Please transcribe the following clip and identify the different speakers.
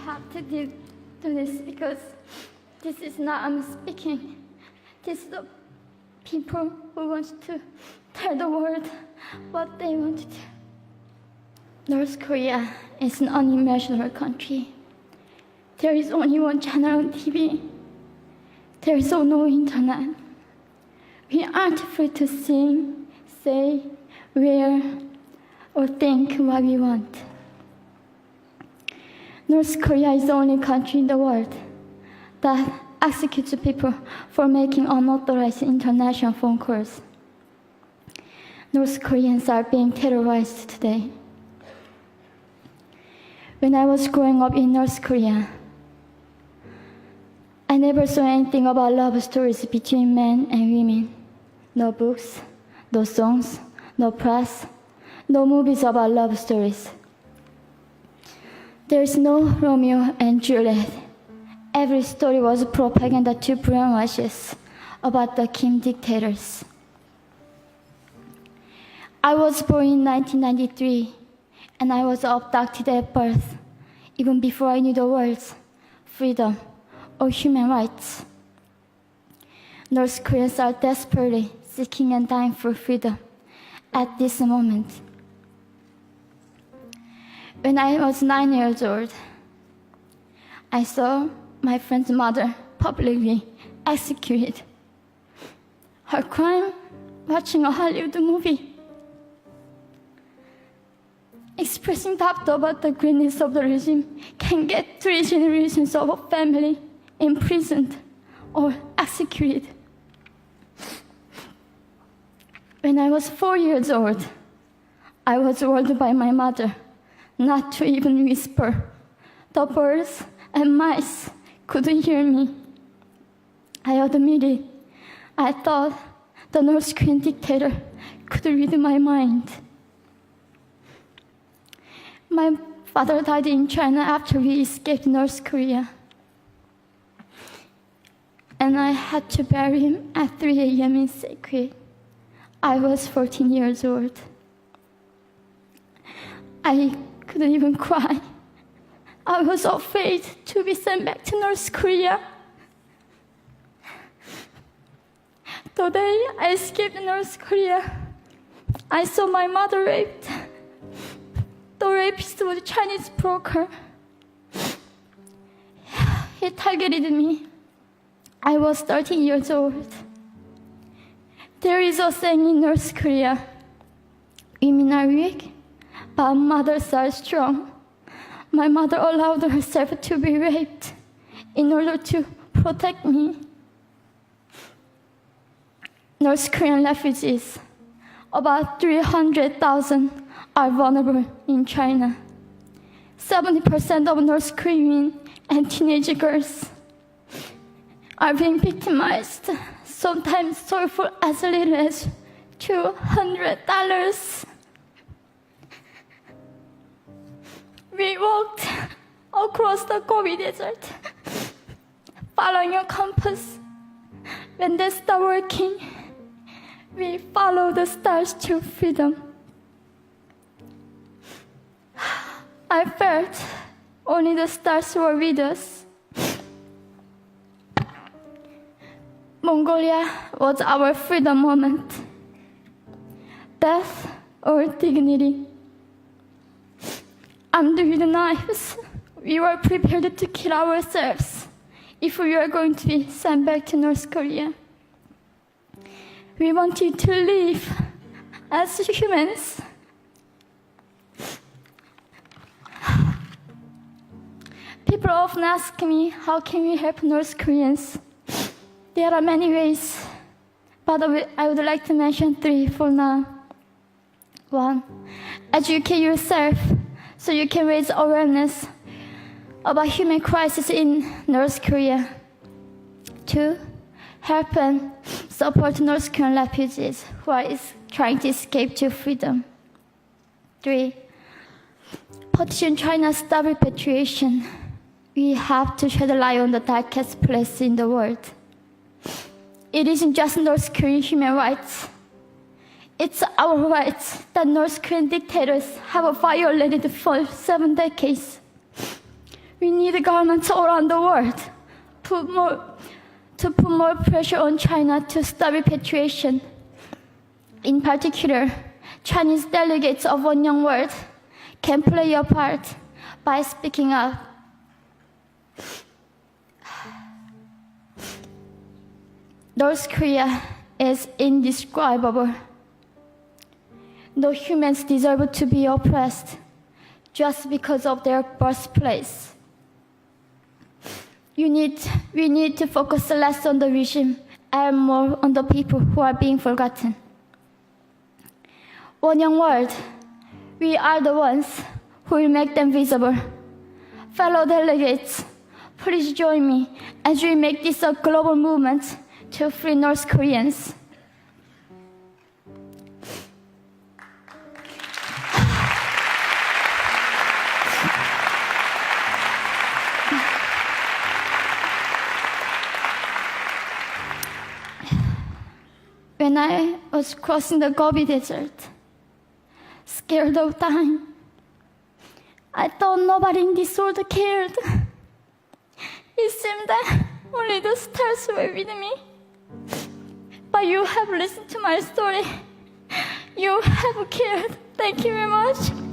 Speaker 1: have to do this because this is not I'm speaking. This is the people who want to tell the world what they want to do. North Korea is an unimaginable country. There is only one channel on TV. There is no internet. We aren't free to sing, say, wear, or think what we want. North Korea is the only country in the world that executes people for making unauthorized international phone calls. North Koreans are being terrorized today. When I was growing up in North Korea, I never saw anything about love stories between men and women. No books, no songs, no press, no movies about love stories. There's no Romeo and Juliet. Every story was propaganda to brainwashes about the Kim dictators. I was born in 1993, and I was abducted at birth, even before I knew the words freedom or human rights. North Koreans are desperately seeking and dying for freedom at this moment. When I was 9 years old, I saw my friend's mother publicly executed. Her crime, watching a Hollywood movie. Expressing doubt about the greatness of the regime can get 3 generations of a family imprisoned or executed. When I was 4 years old, I was warned by my mother not to even whisper. The birds and mice couldn't hear me. I admitted I thought the North Korean dictator could read my mind. My father died in China after we escaped North Korea. And I had to bury him at 3 a.m. in secret. I was 14 years old. I couldn't even cry. I was afraid to be sent back to North Korea. The day I escaped North Korea, I saw my mother raped. The rapist was a Chinese broker. He targeted me. I was 13 years old. There is a saying in North Korea, women are weak, but mothers are strong. My mother allowed herself to be raped in order to protect me. North Korean refugees, about 300,000, are vulnerable in China. 70% of North Korean and teenage girls are being victimized, sometimes sold for as little as $200. We walked across the Gobi Desert, following a compass. When they stopped working, we followed the stars to freedom. I felt only the stars were with us. Mongolia was our freedom moment. Death or dignity. Armed with knives, we were prepared to kill ourselves if we were going to be sent back to North Korea. We wanted to live as humans. People often ask me, how can we help North Koreans? There are many ways, but I would like to mention 3 for now. 1, educate yourself so you can raise awareness about human crisis in North Korea. 2, help and support North Korean refugees who are trying to escape to freedom. 3, petition China stop repatriation. We have to shed a light on the darkest place in the world. It isn't just North Korean human rights. It's our rights that North Korean dictators have violated for 7 decades. We need governments all around the world to put more pressure on China to stop repatriation. In particular, Chinese delegates of One Young World can play a part by speaking up. North Korea is indescribable. No humans deserve to be oppressed just because of their birthplace. We need to focus less on the regime and more on the people who are being forgotten. One Young World, we are the ones who will make them visible. Fellow delegates, please join me as we make this a global movement to free North Koreans. When I was crossing the Gobi Desert, scared of dying, I thought nobody in this world cared. It seemed that only the stars were with me. But you have listened to my story. You have cared. Thank you very much.